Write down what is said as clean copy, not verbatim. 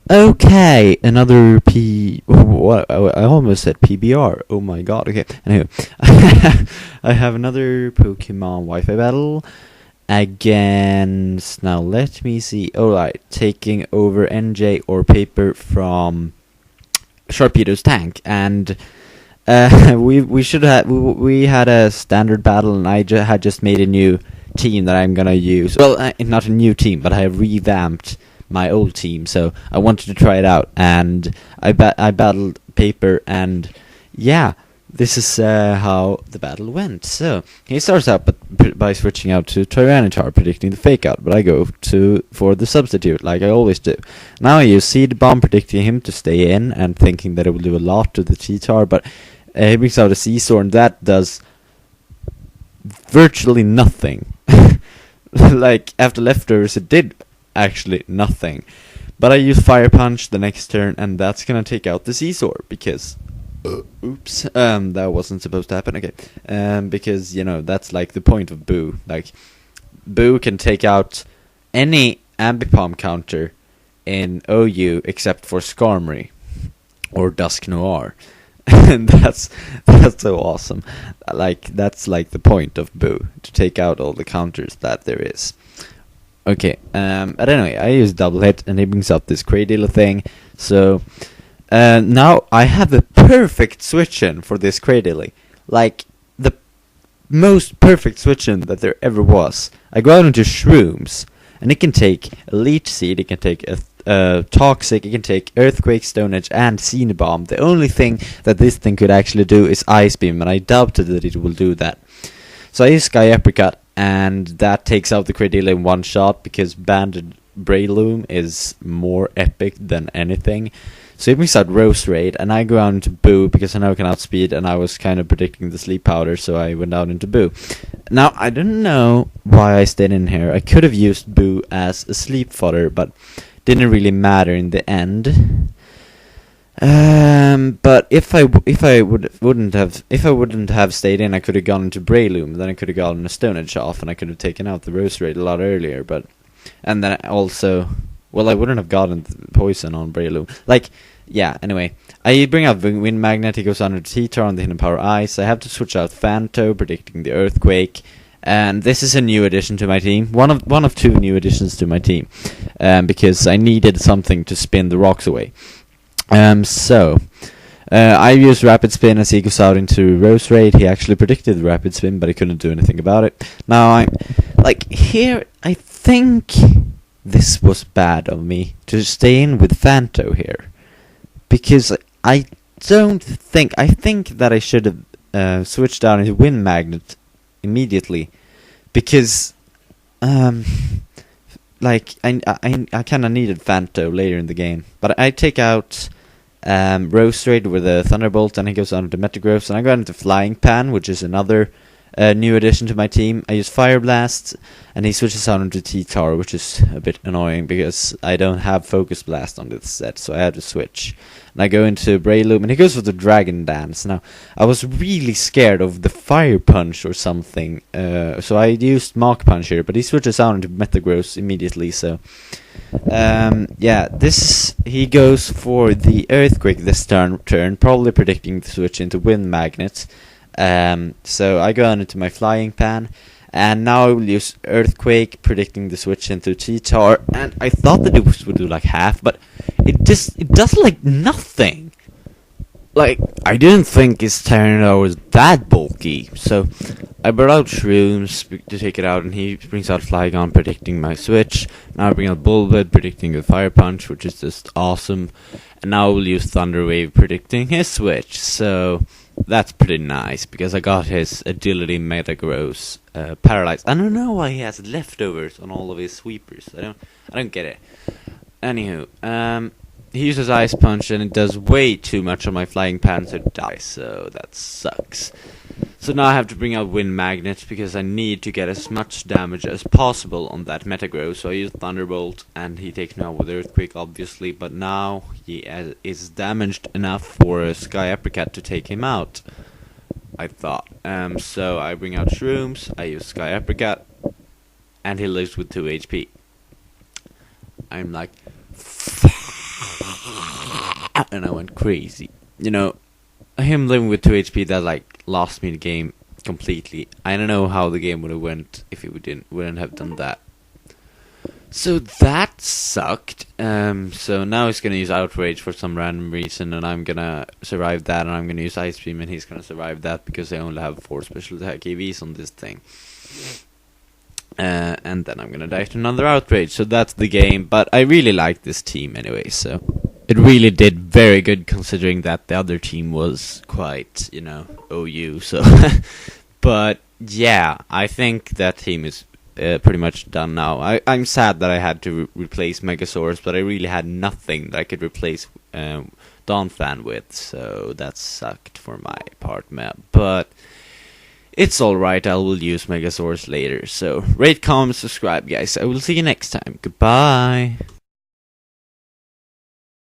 Okay, another What? I almost said PBR. Oh my god. Okay. Anyway, I have another Pokemon Wi-Fi battle against. Now let me see. Alright, taking over NJ or paper from Sharpedo's tank, and we should have we had a standard battle, and I had just made a new team that I'm gonna use. Well, not a new team, but I have revamped my old team, so I wanted to try it out, and I battled paper, and yeah, this is how the battle went. So he starts out by switching out to Tyranitar, predicting the fake out, but I go for the substitute like I always do. Now I use Seed Bomb, predicting him to stay in and thinking that it will do a lot to the T-Tar, but he brings out a Scizor, and that does virtually nothing. Like, after leftovers it did actually nothing, but I use Fire Punch the next turn, and that's gonna take out the Scizor, because oops, that wasn't supposed to happen. Okay, because that's like the point of Boo. Like, Boo can take out any Ambipom counter in OU except for Skarmory or Dusk Noir. And that's so awesome. Like, that's like the point of Boo, to take out all the counters that there is. Okay, but anyway, I use double hit, and he brings up this Cradilla thing. So now I have a perfect switch-in for this Cradilla. Like, the most perfect switch-in that there ever was. I go out into Shrooms, and it can take a Leech Seed, it can take a Toxic, it can take Earthquake, Stone Edge, and Scene Bomb. The only thing that this thing could actually do is Ice Beam, and I doubted that it will do that. So I use Sky Apricot, and that takes out the Cradilla in one shot, because Banded Breloom is more epic than anything. So it brings out Rose Raid, and I go out into Boo, because I know I can outspeed, and I was kind of predicting the Sleep Powder, so I went out into Boo. Now, I don't know why I stayed in here. I could have used Boo as a sleep fodder, but didn't really matter in the end. But if I wouldn't have stayed in, I could have gone into Breloom. Then I could have gotten a Stone Edge off, and I could have taken out the Rose Raid a lot earlier. And then also, well, I wouldn't have gotten the poison on Breloom. Like, yeah. Anyway, I bring out Wind Magnet. He goes under T-Tar on the Hidden Power Ice. I have to switch out Phanto, predicting the Earthquake. And this is a new addition to my team. One of two new additions to my team, because I needed something to spin the rocks away. So I used Rapid Spin as he goes out into Rose Raid. He actually predicted Rapid Spin, but he couldn't do anything about it. Now I'm like, here, I think this was bad of me to stay in with Phanto here, because I think that I should have switched out into Wind Magnet immediately, because like I kind of needed Phanto later in the game. But I take out Rose Raid with a Thunderbolt, and he goes on to Metagross, and I go into Flying Pan, which is another new addition to my team. I use Fire Blast, and he switches out into T-Tar, which is a bit annoying because I don't have Focus Blast on this set, so I had to switch. And I go into Breloom, and he goes for the Dragon Dance. Now, I was really scared of the Fire Punch or something, so I used Mach Punch here, but he switches out into Metagross immediately, so yeah, he goes for the Earthquake this turn, probably predicting to switch into Wind Magnet. So I go on into my Flying Pan, and now I will use Earthquake, predicting the switch into T-Tar, and I thought that it would do like half, but it does like nothing. Like, I didn't think his Tyranitar was that bulky, so I brought out Shrooms to take it out, and he brings out Flygon, predicting my switch. Now I bring out Bulbid, predicting the Fire Punch, which is just awesome, and now we'll use Thunder Wave, predicting his switch. So that's pretty nice, because I got his Agility Metagross paralyzed. I don't know why he has leftovers on all of his sweepers. I don't get it. Anywho, he uses Ice Punch, and it does way too much on my Flying Pan, so it dies, so that sucks. So now I have to bring out Wind Magnet, because I need to get as much damage as possible on that Metagross. So I use Thunderbolt, and he takes me out with Earthquake, obviously, but now he is damaged enough for a Sky Apricot to take him out, I thought. So I bring out Shrooms, I use Sky Apricot, and he lives with 2 HP. I'm like, fuck. and I went crazy. You know, him living with 2 HP, that like lost me the game completely. I don't know how the game would have went if he wouldn't have done that. So that sucked. So now he's gonna use Outrage for some random reason, and I'm gonna survive that, and I'm gonna use Ice Beam, and he's gonna survive that because I only have 4 special attack EVs on this thing. And then I'm gonna die to another Outrage. So that's the game. But I really like this team anyway. So it really did very good considering that the other team was quite, you know, OU. So, but yeah, I think that team is pretty much done now. I'm sad that I had to replace Megasaurus, but I really had nothing that I could replace Donphan with, so that sucked for my part, man. But it's alright, I will use Megasaurus later. So rate, comment, subscribe, guys. I will see you next time. Goodbye.